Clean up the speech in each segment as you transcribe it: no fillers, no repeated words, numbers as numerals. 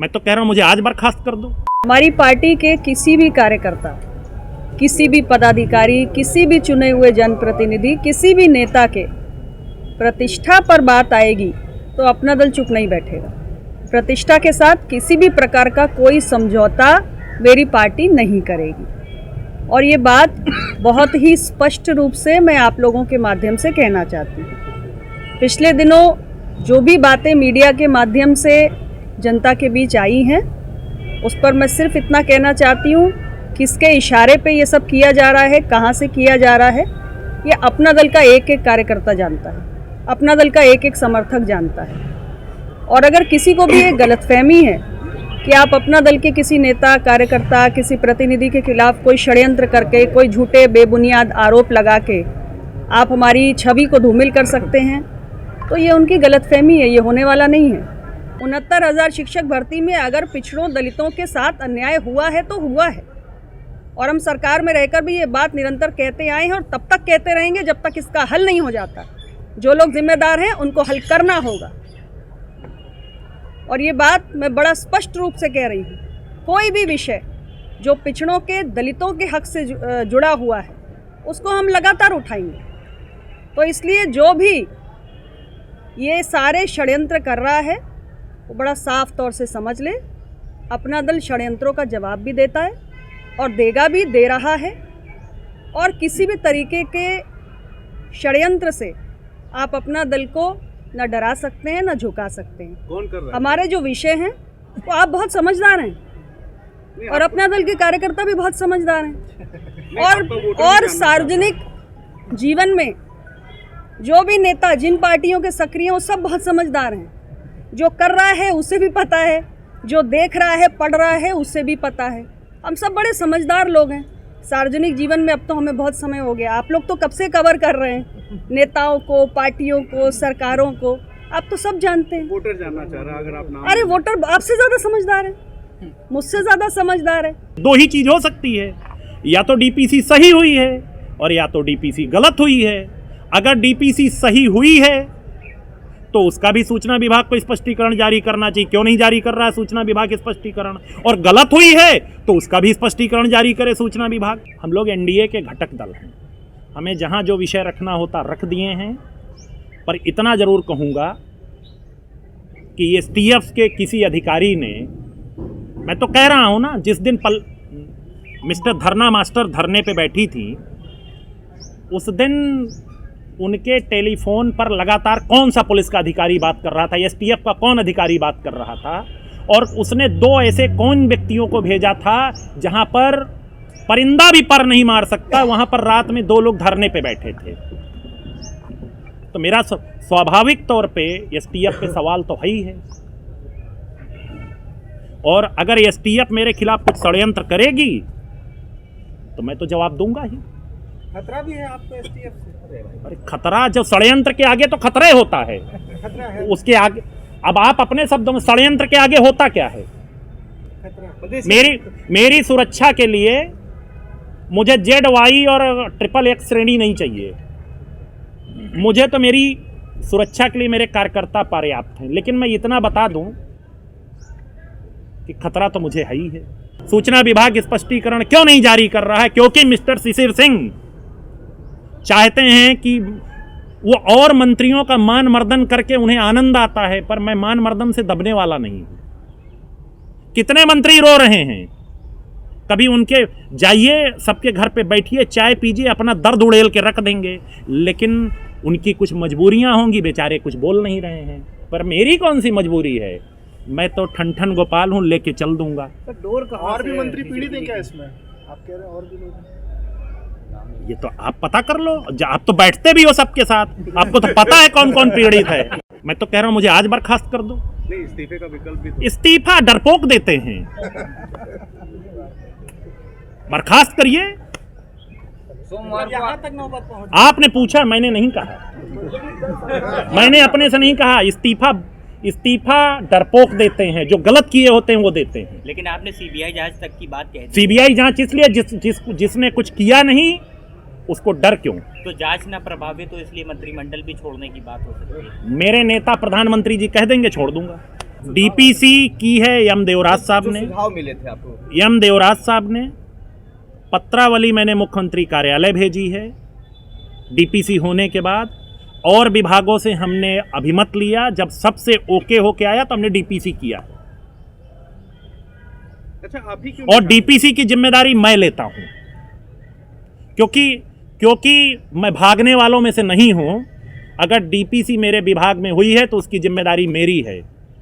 मैं तो कह रहा हूँ मुझे आज बर्खास्त कर दो। हमारी पार्टी के किसी भी कार्यकर्ता, किसी भी पदाधिकारी, किसी भी चुने हुए जनप्रतिनिधि, किसी भी नेता के प्रतिष्ठा पर बात आएगी तो अपना दल चुप नहीं बैठेगा। प्रतिष्ठा के साथ किसी भी प्रकार का कोई समझौता मेरी पार्टी नहीं करेगी। और ये बात बहुत ही स्पष्ट रूप से मैं आप लोगों के माध्यम से कहना चाहती हूँ। पिछले दिनों जो भी बातें मीडिया के माध्यम से जनता के बीच आई हैं, उस पर मैं सिर्फ इतना कहना चाहती हूँ, किसके इशारे पे ये सब किया जा रहा है, कहाँ से किया जा रहा है, ये अपना दल का एक एक कार्यकर्ता जानता है, अपना दल का एक एक समर्थक जानता है। और अगर किसी को भी ये गलतफहमी है कि आप अपना दल के किसी नेता, कार्यकर्ता, किसी प्रतिनिधि के खिलाफ कोई षड्यंत्र करके, कोई झूठे बेबुनियाद आरोप लगा के आप हमारी छवि को धूमिल कर सकते हैं, तो ये उनकी गलतफहमी है, ये होने वाला नहीं है। 69,000 शिक्षक भर्ती में अगर पिछड़ों, दलितों के साथ अन्याय हुआ है तो हुआ है, और हम सरकार में रहकर भी ये बात निरंतर कहते आए हैं और तब तक कहते रहेंगे जब तक इसका हल नहीं हो जाता। जो लोग जिम्मेदार हैं उनको हल करना होगा। और ये बात मैं बड़ा स्पष्ट रूप से कह रही हूँ, कोई भी विषय जो पिछड़ों के, दलितों के हक से जुड़ा हुआ है उसको हम लगातार उठाएंगे। तो इसलिए जो भी ये सारे षड्यंत्र कर रहा है वो बड़ा साफ तौर से समझ ले, अपना दल षड्यंत्रों का जवाब भी देता है और देगा भी, दे रहा है। और किसी भी तरीके के षड्यंत्र से आप अपना दल को न डरा सकते हैं, न झुका सकते हैं। कौन कर रहा है? हमारे जो विषय हैं वो आप बहुत समझदार हैं और अपना दल के कार्यकर्ता भी बहुत समझदार हैं। और सार्वजनिक जीवन में जो भी नेता, जिन पार्टियों के सक्रिय हैं, वो सब बहुत समझदार हैं। जो कर रहा है उसे भी पता है, जो देख रहा है, पढ़ रहा है, उसे भी पता है। हम सब बड़े समझदार लोग हैं। सार्वजनिक जीवन में अब तो हमें बहुत समय हो गया, आप लोग तो कब से कवर कर रहे हैं नेताओं को, पार्टियों को, सरकारों को, आप तो सब जानते हैं। वोटर जानना चाह रहा है, अगर आप नाम। अरे वोटर आपसे ज़्यादा समझदार है, मुझसे ज़्यादा समझदार है। दो ही चीज हो सकती है, या तो डीपीसी सही हुई है और या तो डीपीसी गलत हुई है। अगर डीपीसी सही हुई है तो उसका भी सूचना विभाग को स्पष्टीकरण जारी करना चाहिए। क्यों नहीं जारी कर रहा है सूचना विभाग स्पष्टीकरण? और गलत हुई है तो उसका भी स्पष्टीकरण जारी करे सूचना विभाग। हम लोग एनडीए के घटक दल हैं, हमें जहां जो विषय रखना होता रख दिए हैं। पर इतना जरूर कहूंगा कि एसटीएफ के किसी अधिकारी ने, मैं तो कह रहा हूं ना, जिस दिन मिस्टर धरना मास्टर धरने पे बैठी थी, उस दिन उनके टेलीफोन पर लगातार कौन सा पुलिस का अधिकारी बात कर रहा था, एसटीएफ का कौन अधिकारी बात कर रहा था, और उसने दो ऐसे कौन व्यक्तियों को भेजा था जहां पर परिंदा भी पर नहीं मार सकता, वहां पर रात में 2 लोग धरने पे बैठे थे। तो मेरा स्वाभाविक तौर पे एसटीएफ पे सवाल तो है ही है। और अगर एसटीएफ मेरे खिलाफ कुछ षड्यंत्र करेगी तो मैं तो जवाब दूंगा ही। खतरा भी है आपको एसटीएफ से? अरे खतरा, जब षड्यंत्र के आगे तो खतरा ही होता है। खतरा है उसके आगे, अब आप अपने शब्दों में, षड्यंत्र के आगे होता क्या है? मेरी सुरक्षा के लिए मुझे ZY और XXX श्रेणी नहीं चाहिए। मुझे तो मेरी सुरक्षा के लिए मेरे कार्यकर्ता पर्याप्त हैं। लेकिन मैं इतना बता दूं कि खतरा तो मुझे है ही है। सूचना विभाग स्पष्टीकरण क्यों नहीं जारी कर रहा है? क्योंकि मिस्टर शिशिर सिंह चाहते हैं कि वो और मंत्रियों का मान मर्दन करके उन्हें आनंद आता है, पर मैं मान मर्दन से दबने वाला नहीं हूं। कितने मंत्री रो रहे हैं, कभी उनके जाइए, सबके घर पे बैठिए, चाय पीजिए, अपना दर्द उड़ेल के रख देंगे। लेकिन उनकी कुछ मजबूरियां होंगी, बेचारे कुछ बोल नहीं रहे हैं। पर मेरी कौन सी मजबूरी है? मैं तो ठन गोपाल हूं, लेके चल दूंगा। डोर का और भी मंत्री पीड़ित हैं क्या इसमें? आप कह रहे हैं और भी लोग? ये तो आप पता कर लो, आप तो बैठते भी हो सबके साथ, आपको तो पता है कौन कौन पीड़ित है। मैं तो कह रहा हूं मुझे आज बर्खास्त कर दो। नहीं, इस्तीफे का विकल्प भी तो। इस्तीफा डरपोक देते हैं, बर्खास्त करिए। यहाँ तक नौबत पहुंच। आपने पूछा, मैंने नहीं कहा, मैंने अपने से नहीं कहा। इस्तीफा डरपोक देते हैं, जो गलत किए होते हैं वो देते हैं। लेकिन आपने सीबीआई जांच तक की बात कह दी। सीबीआई जांच इसलिए जिसने कुछ किया नहीं उसको डर क्यों? तो जांच न प्रभावित हो इसलिए मंत्रिमंडल भी छोड़ने की बात हो सकती है। मेरे नेता प्रधानमंत्री जी कह देंगे, छोड़ दूंगा। डीपीसी की है यम देवराज साहब ने। सुझाव मिले थे आपको? यम देवराज साहब ने पत्रावली मैंने मुख्यमंत्री कार्यालय भेजी है डीपीसी होने के बाद, और विभागों से हमने अभिमत लिया। जब सबसे ओके होके आया तो हमने डीपीसी किया। अच्छा, आप ही क्यों और डीपीसी की जिम्मेदारी मैं लेता हूं, क्योंकि मैं भागने वालों में से नहीं हूं। अगर डीपीसी मेरे विभाग में हुई है तो उसकी जिम्मेदारी मेरी है,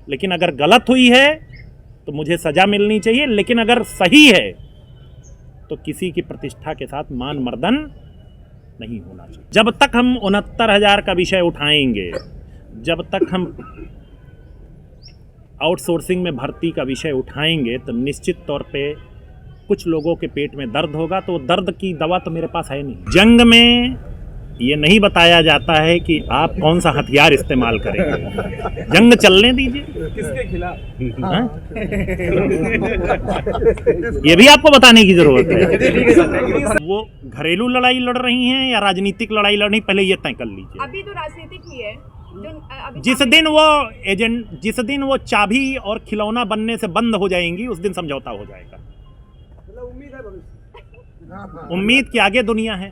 लेकिन अगर गलत हुई है तो मुझे सजा मिलनी चाहिए। लेकिन अगर सही है तो किसी की प्रतिष्ठा के साथ मान मर्दन नहीं होना चाहिए। जब तक हम 69,000 का विषय उठाएंगे, जब तक हम आउटसोर्सिंग में भर्ती का विषय उठाएंगे, तो निश्चित तौर पे कुछ लोगों के पेट में दर्द होगा। तो दर्द की दवा तो मेरे पास है नहीं। जंग में ये नहीं बताया जाता है कि आप कौन सा हथियार इस्तेमाल करेंगे, जंग चलने दीजिए। किसके खिलाफ? हाँ? ये भी आपको बताने की जरूरत है। वो घरेलू लड़ाई लड़ रही हैं या राजनीतिक लड़ाई लड़ रही, पहले ये तय कर लीजिए। अभी तो राजनीतिक ही है जो अभी जिस दिन वो चाबी और खिलौना बनने से बंद हो जाएंगी, उस दिन समझौता हो जाएगा। उम्मीद के आगे दुनिया है।